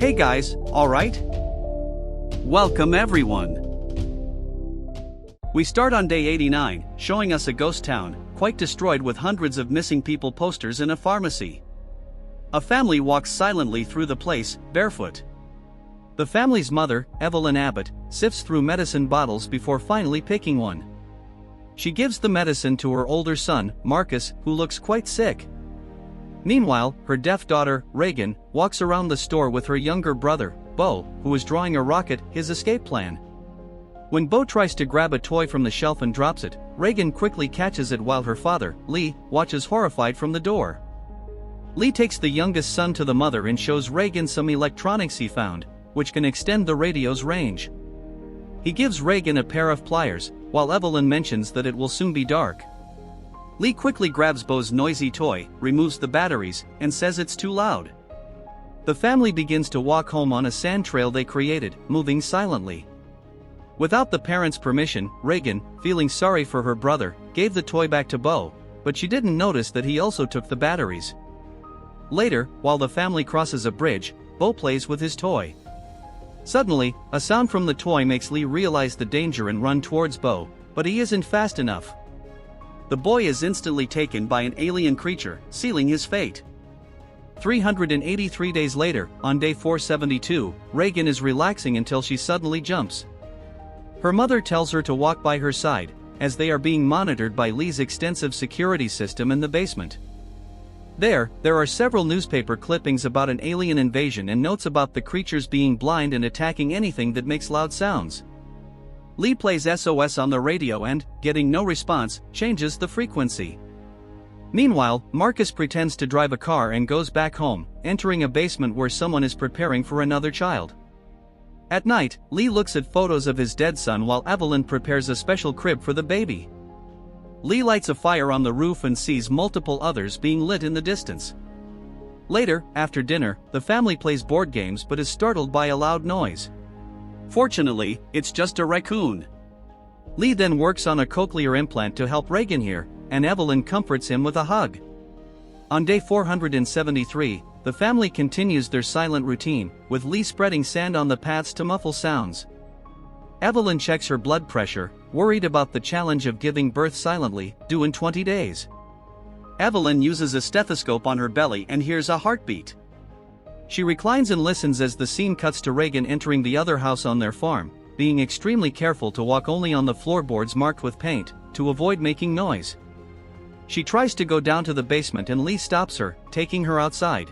Hey guys, alright? Welcome everyone. We start on day 89, showing us a ghost town, quite destroyed with hundreds of missing people posters in a pharmacy. A family walks silently through the place, barefoot. The family's mother, Evelyn Abbott, sifts through medicine bottles before finally picking one. She gives the medicine to her older son, Marcus, who looks quite sick. Meanwhile, her deaf daughter, Reagan, walks around the store with her younger brother, Bo, who is drawing a rocket, his escape plan. When Bo tries to grab a toy from the shelf and drops it, Reagan quickly catches it while her father, Lee, watches horrified from the door. Lee takes the youngest son to the mother and shows Reagan some electronics he found, which can extend the radio's range. He gives Reagan a pair of pliers, while Evelyn mentions that it will soon be dark. Lee quickly grabs Bo's noisy toy, removes the batteries, and says it's too loud. The family begins to walk home on a sand trail they created, moving silently. Without the parents' permission, Reagan, feeling sorry for her brother, gave the toy back to Bo, but she didn't notice that he also took the batteries. Later, while the family crosses a bridge, Bo plays with his toy. Suddenly, a sound from the toy makes Lee realize the danger and run towards Bo, but he isn't fast enough. The boy is instantly taken by an alien creature, sealing his fate. 383 days later, on day 472, Reagan is relaxing until she suddenly jumps. Her mother tells her to walk by her side, as they are being monitored by Lee's extensive security system in the basement. There are several newspaper clippings about an alien invasion and notes about the creatures being blind and attacking anything that makes loud sounds. Lee plays SOS on the radio and, getting no response, changes the frequency. Meanwhile, Marcus pretends to drive a car and goes back home, entering a basement where someone is preparing for another child. At night, Lee looks at photos of his dead son while Evelyn prepares a special crib for the baby. Lee lights a fire on the roof and sees multiple others being lit in the distance. Later, after dinner, the family plays board games but is startled by a loud noise. Fortunately, it's just a raccoon. Lee then works on a cochlear implant to help Reagan hear, and Evelyn comforts him with a hug. On day 473, the family continues their silent routine, with Lee spreading sand on the paths to muffle sounds. Evelyn checks her blood pressure, worried about the challenge of giving birth silently, due in 20 days. Evelyn uses a stethoscope on her belly and hears a heartbeat. She reclines and listens as the scene cuts to Reagan entering the other house on their farm, being extremely careful to walk only on the floorboards marked with paint, to avoid making noise. She tries to go down to the basement and Lee stops her, taking her outside.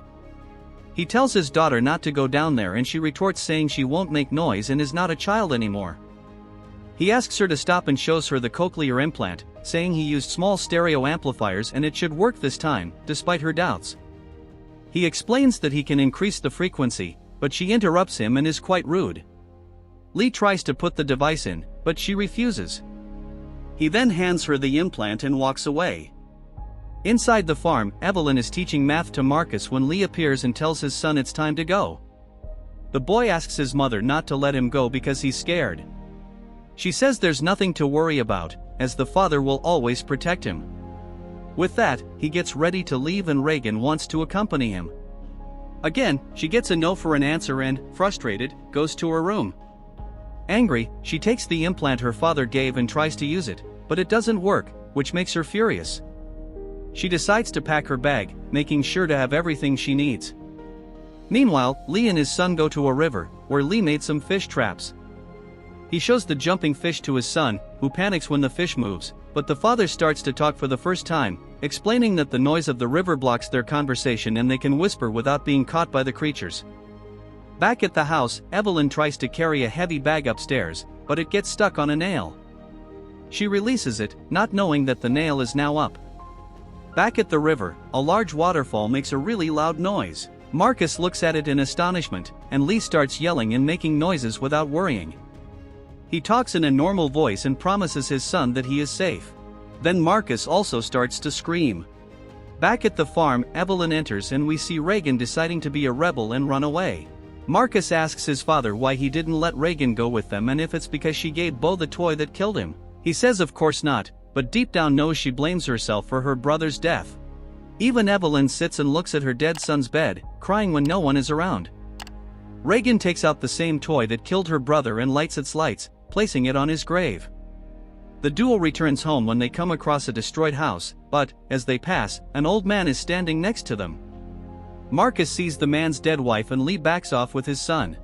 He tells his daughter not to go down there and she retorts saying she won't make noise and is not a child anymore. He asks her to stop and shows her the cochlear implant, saying he used small stereo amplifiers and it should work this time, despite her doubts. He explains that he can increase the frequency, but she interrupts him and is quite rude. Lee tries to put the device in, but she refuses. He then hands her the implant and walks away. Inside the farm, Evelyn is teaching math to Marcus when Lee appears and tells his son it's time to go. The boy asks his mother not to let him go because he's scared. She says there's nothing to worry about, as the father will always protect him. With that, he gets ready to leave and Reagan wants to accompany him. Again, she gets a no for an answer and, frustrated, goes to her room. Angry, she takes the implant her father gave and tries to use it, but it doesn't work, which makes her furious. She decides to pack her bag, making sure to have everything she needs. Meanwhile, Lee and his son go to a river, where Lee made some fish traps. He shows the jumping fish to his son, who panics when the fish moves, but the father starts to talk for the first time, explaining that the noise of the river blocks their conversation and they can whisper without being caught by the creatures. Back at the house, Evelyn tries to carry a heavy bag upstairs, but it gets stuck on a nail. She releases it, not knowing that the nail is now up. Back at the river, a large waterfall makes a really loud noise. Marcus looks at it in astonishment, and Lee starts yelling and making noises without worrying. He talks in a normal voice and promises his son that he is safe. Then Marcus also starts to scream. Back at the farm, Evelyn enters and we see Reagan deciding to be a rebel and run away. Marcus asks his father why he didn't let Reagan go with them and if it's because she gave Bo the toy that killed him. He says of course not, but deep down knows she blames herself for her brother's death. Even Evelyn sits and looks at her dead son's bed, crying when no one is around. Reagan takes out the same toy that killed her brother and lights its lights, placing it on his grave. The duo returns home when they come across a destroyed house, but, as they pass, an old man is standing next to them. Marcus sees the man's dead wife and Lee backs off with his son.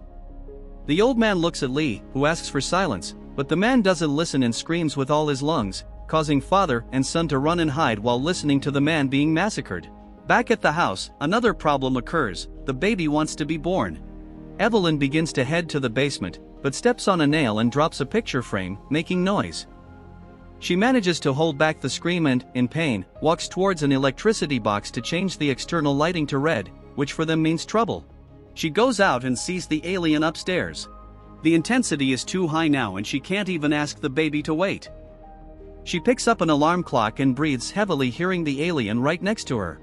The old man looks at Lee, who asks for silence, but the man doesn't listen and screams with all his lungs, causing father and son to run and hide while listening to the man being massacred. Back at the house, another problem occurs: the baby wants to be born. Evelyn begins to head to the basement, but steps on a nail and drops a picture frame, making noise. She manages to hold back the scream and, in pain, walks towards an electricity box to change the external lighting to red, which for them means trouble. She goes out and sees the alien upstairs. The intensity is too high now and she can't even ask the baby to wait. She picks up an alarm clock and breathes heavily, hearing the alien right next to her.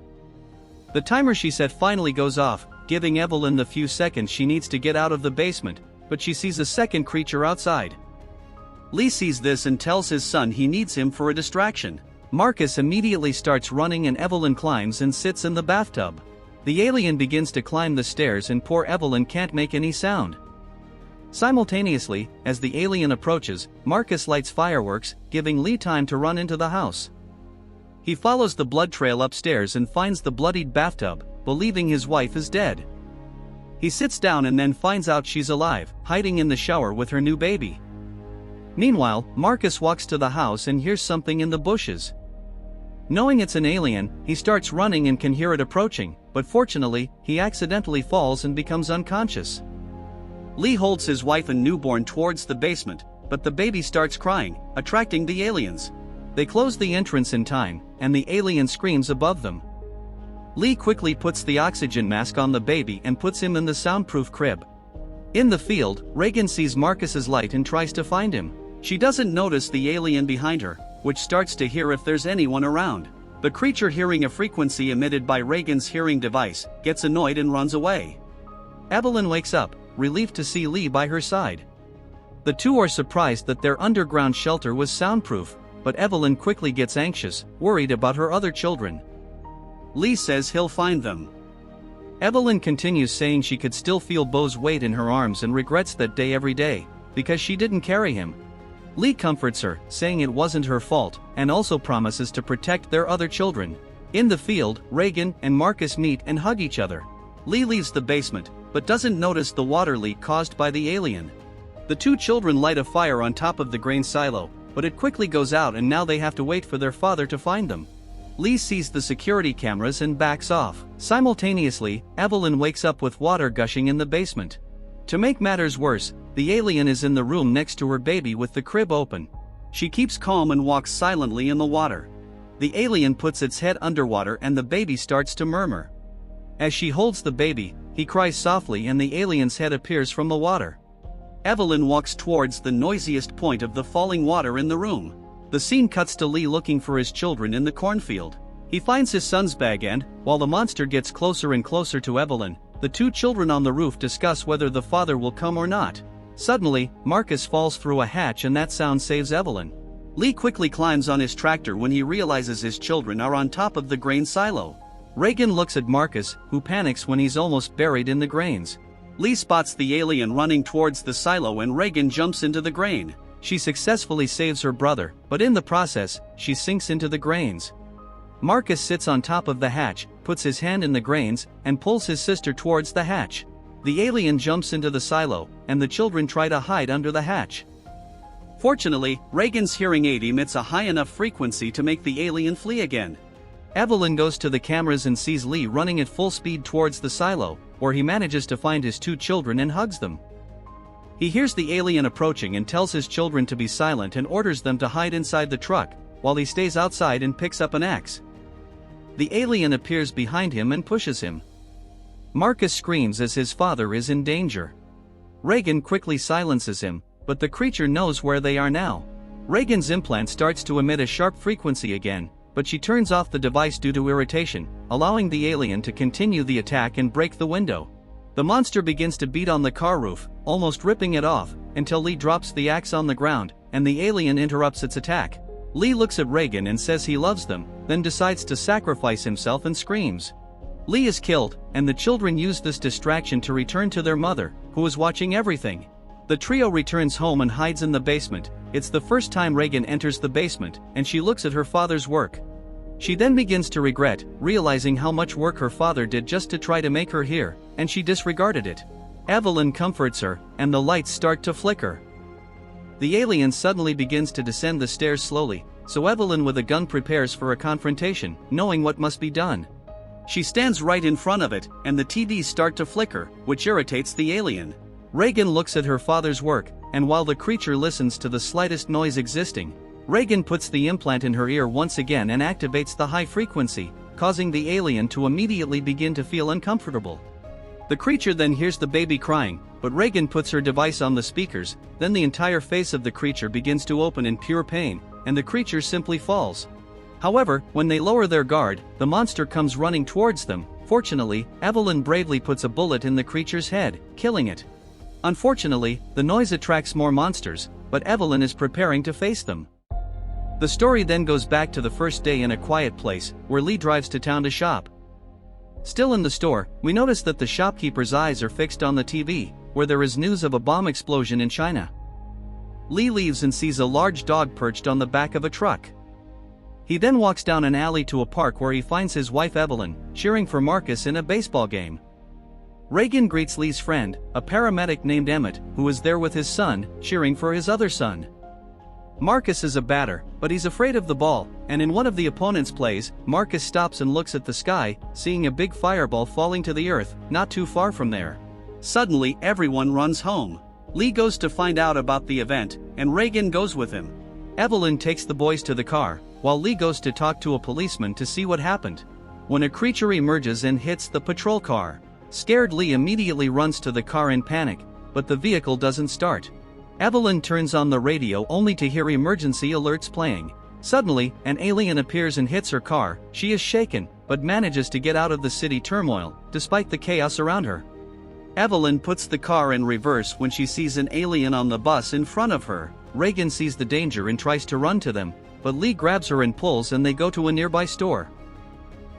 The timer she set finally goes off, giving Evelyn the few seconds she needs to get out of the basement, but she sees a second creature outside. Lee sees this and tells his son he needs him for a distraction. Marcus immediately starts running and Evelyn climbs and sits in the bathtub. The alien begins to climb the stairs and poor Evelyn can't make any sound. Simultaneously, as the alien approaches, Marcus lights fireworks, giving Lee time to run into the house. He follows the blood trail upstairs and finds the bloodied bathtub, believing his wife is dead. He sits down and then finds out she's alive, hiding in the shower with her new baby. Meanwhile, Marcus walks to the house and hears something in the bushes. Knowing it's an alien, he starts running and can hear it approaching, but fortunately, he accidentally falls and becomes unconscious. Lee holds his wife and newborn towards the basement, but the baby starts crying, attracting the aliens. They close the entrance in time, and the alien screams above them. Lee quickly puts the oxygen mask on the baby and puts him in the soundproof crib. In the field, Reagan sees Marcus's light and tries to find him. She doesn't notice the alien behind her, which starts to hear if there's anyone around. The creature, hearing a frequency emitted by Reagan's hearing device, gets annoyed and runs away. Evelyn wakes up, relieved to see Lee by her side. The two are surprised that their underground shelter was soundproof, but Evelyn quickly gets anxious, worried about her other children. Lee says he'll find them. Evelyn continues, saying she could still feel Bo's weight in her arms and regrets that day every day, because she didn't carry him. Lee comforts her, saying it wasn't her fault, and also promises to protect their other children. In the field, Reagan and Marcus meet and hug each other. Lee leaves the basement, but doesn't notice the water leak caused by the alien. The two children light a fire on top of the grain silo, but it quickly goes out and now they have to wait for their father to find them. Lee sees the security cameras and backs off. Simultaneously, Evelyn wakes up with water gushing in the basement. To make matters worse, the alien is in the room next to her baby with the crib open. She keeps calm and walks silently in the water. The alien puts its head underwater and the baby starts to murmur. As she holds the baby, he cries softly and the alien's head appears from the water. Evelyn walks towards the noisiest point of the falling water in the room. The scene cuts to Lee looking for his children in the cornfield. He finds his son's bag and, while the monster gets closer and closer to Evelyn, the two children on the roof discuss whether the father will come or not. Suddenly, Marcus falls through a hatch and that sound saves Evelyn. Lee quickly climbs on his tractor when he realizes his children are on top of the grain silo. Reagan looks at Marcus, who panics when he's almost buried in the grains. Lee spots the alien running towards the silo and Reagan jumps into the grain. She successfully saves her brother, but in the process, she sinks into the grains. Marcus sits on top of the hatch, puts his hand in the grains, and pulls his sister towards the hatch. The alien jumps into the silo, and the children try to hide under the hatch. Fortunately, Reagan's hearing aid emits a high enough frequency to make the alien flee again. Evelyn goes to the cameras and sees Lee running at full speed towards the silo, where he manages to find his two children and hugs them. He hears the alien approaching and tells his children to be silent and orders them to hide inside the truck, while he stays outside and picks up an axe. The alien appears behind him and pushes him. Marcus screams as his father is in danger. Reagan quickly silences him, but the creature knows where they are now. Reagan's implant starts to emit a sharp frequency again, but she turns off the device due to irritation, allowing the alien to continue the attack and break the window. The monster begins to beat on the car roof, almost ripping it off, until Lee drops the axe on the ground, and the alien interrupts its attack. Lee looks at Reagan and says he loves them, then decides to sacrifice himself and screams. Lee is killed, and the children use this distraction to return to their mother, who is watching everything. The trio returns home and hides in the basement. It's the first time Reagan enters the basement, and she looks at her father's work. She then begins to regret, realizing how much work her father did just to try to make her here, and she disregarded it. Evelyn comforts her, and the lights start to flicker. The alien suddenly begins to descend the stairs slowly, so Evelyn with a gun prepares for a confrontation, knowing what must be done. She stands right in front of it, and the TVs start to flicker, which irritates the alien. Reagan looks at her father's work, and while the creature listens to the slightest noise existing, Reagan puts the implant in her ear once again and activates the high frequency, causing the alien to immediately begin to feel uncomfortable. The creature then hears the baby crying, but Reagan puts her device on the speakers, then the entire face of the creature begins to open in pure pain, and the creature simply falls. However, when they lower their guard, the monster comes running towards them. Fortunately, Evelyn bravely puts a bullet in the creature's head, killing it. Unfortunately, the noise attracts more monsters, but Evelyn is preparing to face them. The story then goes back to the first day in a quiet place, where Lee drives to town to shop. Still in the store, we notice that the shopkeeper's eyes are fixed on the TV, where there is news of a bomb explosion in China. Lee leaves and sees a large dog perched on the back of a truck. He then walks down an alley to a park where he finds his wife Evelyn, cheering for Marcus in a baseball game. Reagan greets Lee's friend, a paramedic named Emmett, who is there with his son, cheering for his other son. Marcus is a batter, but he's afraid of the ball, and in one of the opponent's plays, Marcus stops and looks at the sky, seeing a big fireball falling to the earth, not too far from there. Suddenly, everyone runs home. Lee goes to find out about the event, and Reagan goes with him. Evelyn takes the boys to the car, while Lee goes to talk to a policeman to see what happened. When a creature emerges and hits the patrol car, scared Lee immediately runs to the car in panic, but the vehicle doesn't start. Evelyn turns on the radio only to hear emergency alerts playing. Suddenly, an alien appears and hits her car. She is shaken, but manages to get out of the city turmoil, despite the chaos around her. Evelyn puts the car in reverse when she sees an alien on the bus in front of her. Reagan sees the danger and tries to run to them, but Lee grabs her and pulls and they go to a nearby store.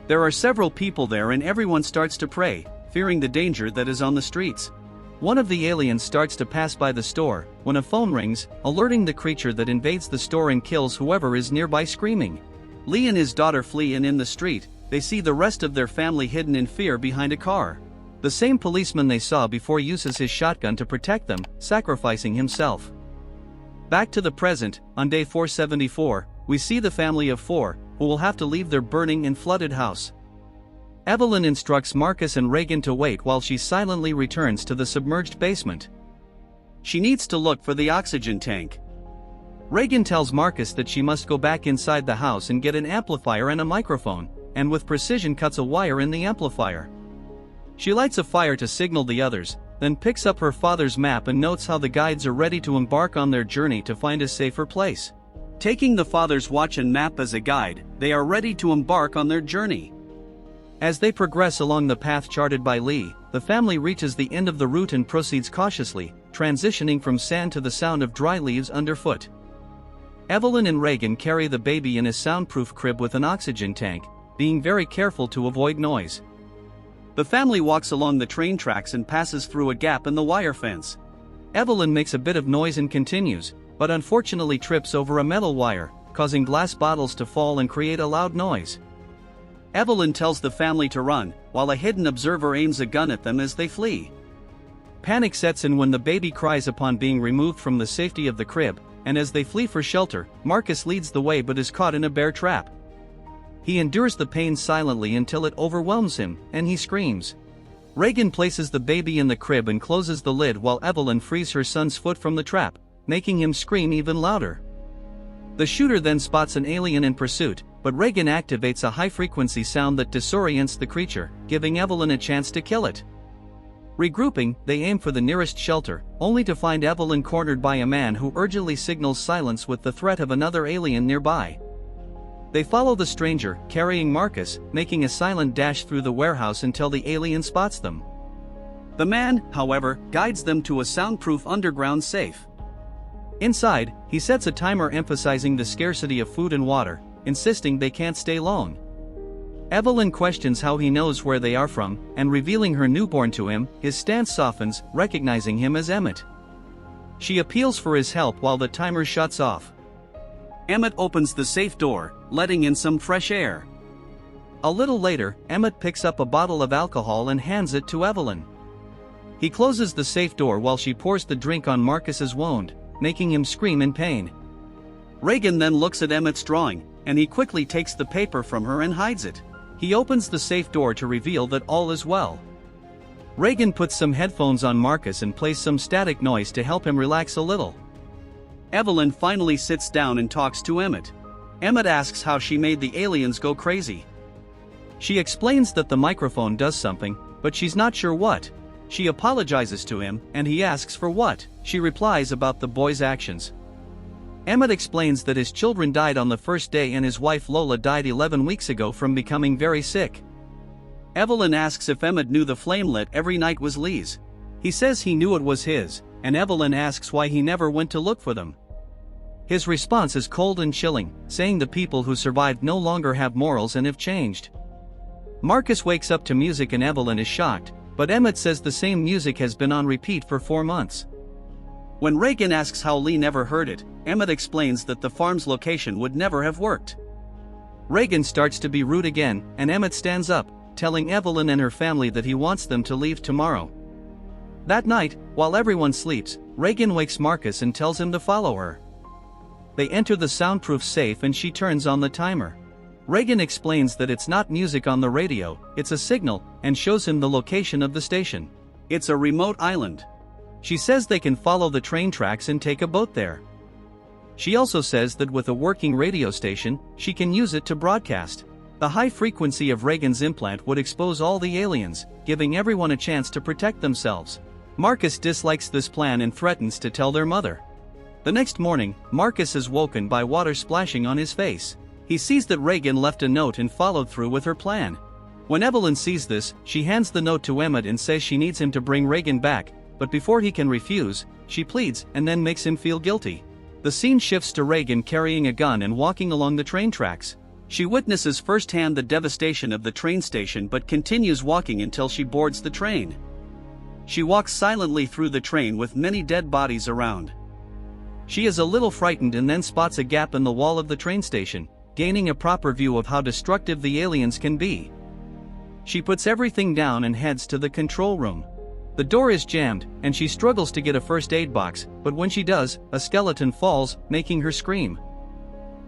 There are several people there and everyone starts to pray, fearing the danger that is on the streets. One of the aliens starts to pass by the store, when a phone rings, alerting the creature that invades the store and kills whoever is nearby screaming. Lee and his daughter flee, and in the street, they see the rest of their family hidden in fear behind a car. The same policeman they saw before uses his shotgun to protect them, sacrificing himself. Back to the present, on day 474, we see the family of 4, who will have to leave their burning and flooded house. Evelyn instructs Marcus and Reagan to wait while she silently returns to the submerged basement. She needs to look for the oxygen tank. Reagan tells Marcus that she must go back inside the house and get an amplifier and a microphone, and with precision cuts a wire in the amplifier. She lights a fire to signal the others, then picks up her father's map and notes how the guides are ready to embark on their journey to find a safer place. Taking the father's watch and map as a guide, they are ready to embark on their journey. As they progress along the path charted by Lee, the family reaches the end of the route and proceeds cautiously, transitioning from sand to the sound of dry leaves underfoot. Evelyn and Reagan carry the baby in a soundproof crib with an oxygen tank, being very careful to avoid noise. The family walks along the train tracks and passes through a gap in the wire fence. Evelyn makes a bit of noise and continues, but unfortunately trips over a metal wire, causing glass bottles to fall and create a loud noise. Evelyn tells the family to run, while a hidden observer aims a gun at them as they flee. Panic sets in when the baby cries upon being removed from the safety of the crib, and as they flee for shelter, Marcus leads the way but is caught in a bear trap. He endures the pain silently until it overwhelms him, and he screams. Reagan places the baby in the crib and closes the lid while Evelyn frees her son's foot from the trap, making him scream even louder. The shooter then spots an alien in pursuit, but Reagan activates a high-frequency sound that disorients the creature, giving Evelyn a chance to kill it. Regrouping, they aim for the nearest shelter, only to find Evelyn cornered by a man who urgently signals silence with the threat of another alien nearby. They follow the stranger, carrying Marcus, making a silent dash through the warehouse until the alien spots them. The man, however, guides them to a soundproof underground safe. Inside, he sets a timer emphasizing the scarcity of food and water, insisting they can't stay long. Evelyn questions how he knows where they are from, and revealing her newborn to him, his stance softens, recognizing him as Emmett. She appeals for his help while the timer shuts off. Emmett opens the safe door, letting in some fresh air. A little later, Emmett picks up a bottle of alcohol and hands it to Evelyn. He closes the safe door while she pours the drink on Marcus's wound, making him scream in pain. Reagan then looks at Emmett's drawing, and he quickly takes the paper from her and hides it. He opens the safe door to reveal that all is well. Reagan puts some headphones on Marcus and plays some static noise to help him relax a little. Evelyn finally sits down and talks to Emmett. Emmett asks how she made the aliens go crazy. She explains that the microphone does something, but she's not sure what. She apologizes to him, and he asks for what. She replies about the boy's actions. Emmett explains that his children died on the first day and his wife Lola died 11 weeks ago from becoming very sick. Evelyn asks if Emmett knew the flame lit every night was Lee's. He says he knew it was his, and Evelyn asks why he never went to look for them. His response is cold and chilling, saying the people who survived no longer have morals and have changed. Marcus wakes up to music and Evelyn is shocked, but Emmett says the same music has been on repeat for 4 months. When Reagan asks how Lee never heard it, Emmett explains that the farm's location would never have worked. Reagan starts to be rude again, and Emmett stands up, telling Evelyn and her family that he wants them to leave tomorrow. That night, while everyone sleeps, Reagan wakes Marcus and tells him to follow her. They enter the soundproof safe and she turns on the timer. Reagan explains that it's not music on the radio, it's a signal, and shows him the location of the station. It's a remote island. She says they can follow the train tracks and take a boat there. She also says that with a working radio station, she can use it to broadcast. The high frequency of Reagan's implant would expose all the aliens, giving everyone a chance to protect themselves. Marcus dislikes this plan and threatens to tell their mother. The next morning, Marcus is woken by water splashing on his face. He sees that Reagan left a note and followed through with her plan. When Evelyn sees this, she hands the note to Emmett and says she needs him to bring Reagan back, but before he can refuse, she pleads and then makes him feel guilty. The scene shifts to Reagan carrying a gun and walking along the train tracks. She witnesses firsthand the devastation of the train station but continues walking until she boards the train. She walks silently through the train with many dead bodies around. She is a little frightened and then spots a gap in the wall of the train station, gaining a proper view of how destructive the aliens can be. She puts everything down and heads to the control room. The door is jammed, and she struggles to get a first aid box, but when she does, a skeleton falls, making her scream.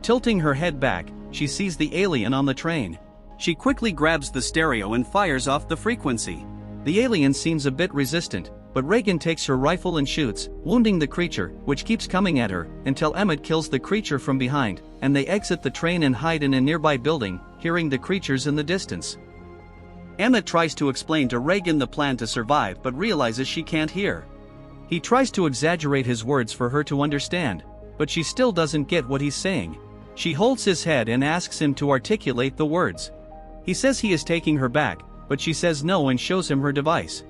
Tilting her head back, she sees the alien on the train. She quickly grabs the stereo and fires off the frequency. The alien seems a bit resistant, but Reagan takes her rifle and shoots, wounding the creature, which keeps coming at her, until Emmett kills the creature from behind, and they exit the train and hide in a nearby building, hearing the creatures in the distance. Emmett tries to explain to Reagan the plan to survive but realizes she can't hear. He tries to exaggerate his words for her to understand, but she still doesn't get what he's saying. She holds his head and asks him to articulate the words. He says he is taking her back, but she says no and shows him her device.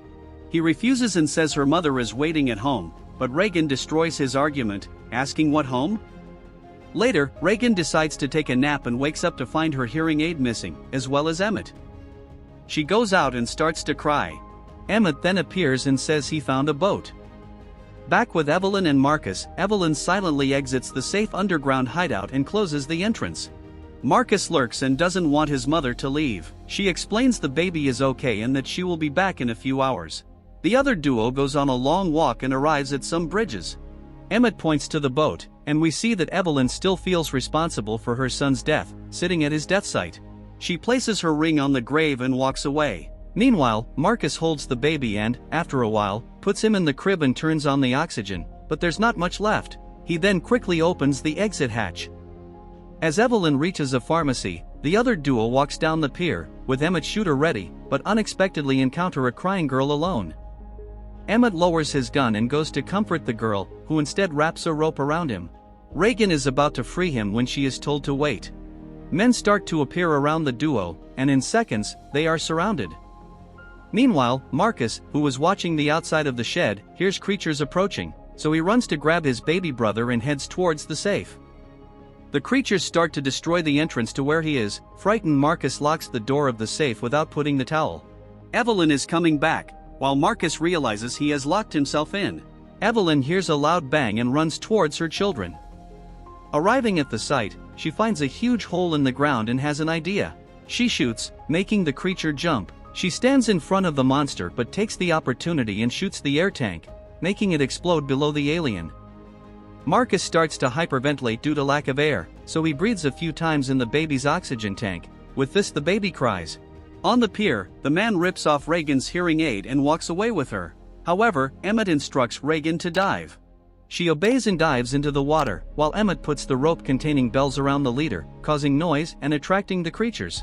He refuses and says her mother is waiting at home, but Reagan destroys his argument, asking what home? Later, Reagan decides to take a nap and wakes up to find her hearing aid missing, as well as Emmett. She goes out and starts to cry. Emmett then appears and says he found a boat. Back with Evelyn and Marcus, Evelyn silently exits the safe underground hideout and closes the entrance. Marcus lurks and doesn't want his mother to leave. She explains the baby is okay and that she will be back in a few hours. The other duo goes on a long walk and arrives at some bridges. Emmett points to the boat, and we see that Evelyn still feels responsible for her son's death, sitting at his death site. She places her ring on the grave and walks away. Meanwhile, Marcus holds the baby and, after a while, puts him in the crib and turns on the oxygen, but there's not much left. He then quickly opens the exit hatch. As Evelyn reaches a pharmacy, the other duo walks down the pier, with Emmett's shooter ready, but unexpectedly encounter a crying girl alone. Emmett lowers his gun and goes to comfort the girl, who instead wraps a rope around him. Reagan is about to free him when she is told to wait. Men start to appear around the duo, and in seconds, they are surrounded. Meanwhile, Marcus, who was watching the outside of the shed, hears creatures approaching, so he runs to grab his baby brother and heads towards the safe. The creatures start to destroy the entrance to where he is. Frightened, Marcus locks the door of the safe without putting the towel. Evelyn is coming back, while Marcus realizes he has locked himself in. Evelyn hears a loud bang and runs towards her children. Arriving at the site, she finds a huge hole in the ground and has an idea. She shoots, making the creature jump. She stands in front of the monster but takes the opportunity and shoots the air tank, making it explode below the alien. Marcus starts to hyperventilate due to lack of air, so he breathes a few times in the baby's oxygen tank. With this, the baby cries. On the pier, the man rips off Reagan's hearing aid and walks away with her. However, Emmett instructs Reagan to dive. She obeys and dives into the water, while Emmett puts the rope containing bells around the leader, causing noise and attracting the creatures.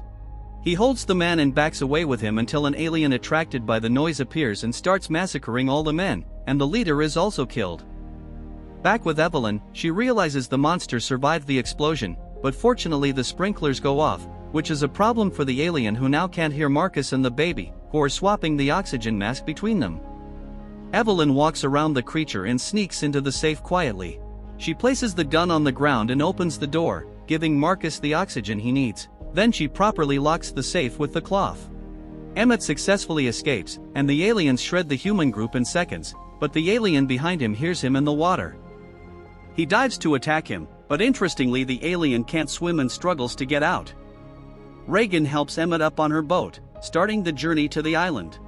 He holds the man and backs away with him until an alien attracted by the noise appears and starts massacring all the men, and the leader is also killed. Back with Evelyn, she realizes the monster survived the explosion, but fortunately the sprinklers go off, which is a problem for the alien who now can't hear Marcus and the baby, who are swapping the oxygen mask between them. Evelyn walks around the creature and sneaks into the safe quietly. She places the gun on the ground and opens the door, giving Marcus the oxygen he needs. Then she properly locks the safe with the cloth. Emmett successfully escapes, and the aliens shred the human group in seconds, but the alien behind him hears him in the water. He dives to attack him, but interestingly the alien can't swim and struggles to get out. Reagan helps Emmett up on her boat, starting the journey to the island.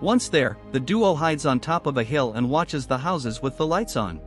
Once there, the duo hides on top of a hill and watches the houses with the lights on.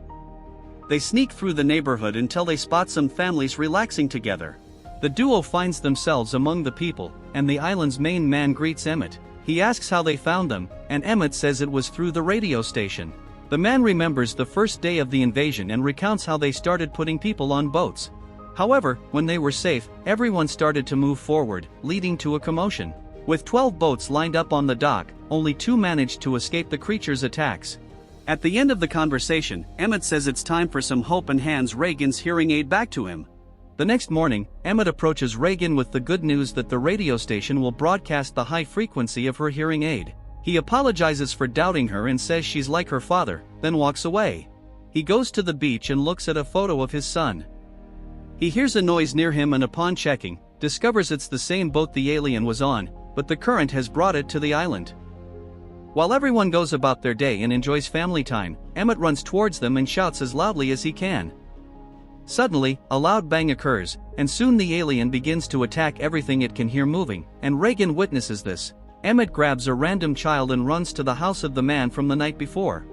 They sneak through the neighborhood until they spot some families relaxing together. The duo finds themselves among the people, and the island's main man greets Emmett. He asks how they found them, and Emmett says it was through the radio station. The man remembers the first day of the invasion and recounts how they started putting people on boats. However, when they were safe, everyone started to move forward, leading to a commotion. With 12 boats lined up on the dock, only 2 managed to escape the creature's attacks. At the end of the conversation, Emmett says it's time for some hope and hands Reagan's hearing aid back to him. The next morning, Emmett approaches Reagan with the good news that the radio station will broadcast the high frequency of her hearing aid. He apologizes for doubting her and says she's like her father, then walks away. He goes to the beach and looks at a photo of his son. He hears a noise near him and upon checking, discovers it's the same boat the alien was on, but the current has brought it to the island. While everyone goes about their day and enjoys family time, Emmett runs towards them and shouts as loudly as he can. Suddenly, a loud bang occurs, and soon the alien begins to attack everything it can hear moving, and Reagan witnesses this. Emmett grabs a random child and runs to the house of the man from the night before.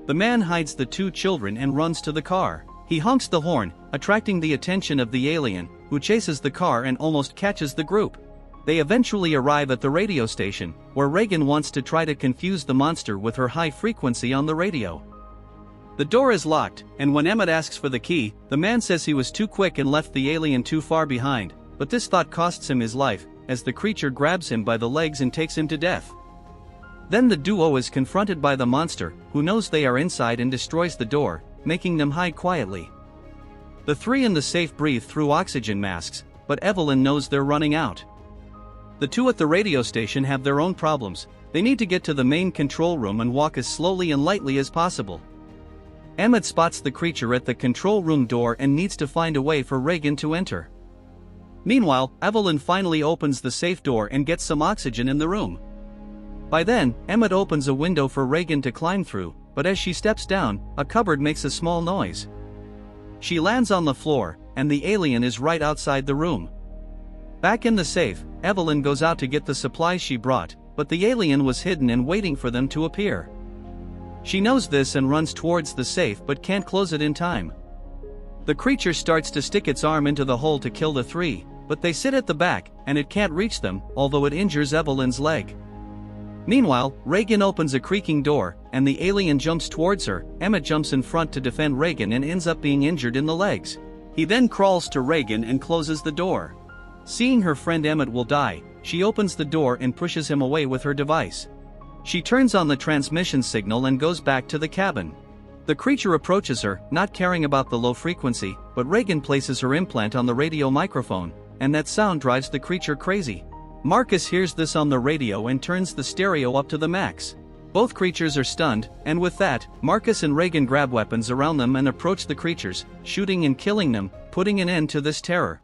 The man hides the 2 children and runs to the car. He honks the horn, attracting the attention of the alien, who chases the car and almost catches the group. They eventually arrive at the radio station, where Reagan wants to try to confuse the monster with her high frequency on the radio. The door is locked, and when Emmett asks for the key, the man says he was too quick and left the alien too far behind, but this thought costs him his life, as the creature grabs him by the legs and takes him to death. Then the duo is confronted by the monster, who knows they are inside and destroys the door, making them hide quietly. The 3 in the safe breathe through oxygen masks, but Evelyn knows they're running out. The 2 at the radio station have their own problems. They need to get to the main control room and walk as slowly and lightly as possible. Emmett spots the creature at the control room door and needs to find a way for Reagan to enter. Meanwhile, Evelyn finally opens the safe door and gets some oxygen in the room. By then, Emmett opens a window for Reagan to climb through, but as she steps down, a cupboard makes a small noise. She lands on the floor, and the alien is right outside the room. Back in the safe, Evelyn goes out to get the supplies she brought, but the alien was hidden and waiting for them to appear. She knows this and runs towards the safe but can't close it in time. The creature starts to stick its arm into the hole to kill the 3, but they sit at the back, and it can't reach them, although it injures Evelyn's leg. Meanwhile, Reagan opens a creaking door, and the alien jumps towards her. Emmett jumps in front to defend Reagan and ends up being injured in the legs. He then crawls to Reagan and closes the door. Seeing her friend Emmett will die, she opens the door and pushes him away with her device. She turns on the transmission signal and goes back to the cabin. The creature approaches her, not caring about the low frequency, but Reagan places her implant on the radio microphone, and that sound drives the creature crazy. Marcus hears this on the radio and turns the stereo up to the max. Both creatures are stunned, and with that, Marcus and Reagan grab weapons around them and approach the creatures, shooting and killing them, putting an end to this terror.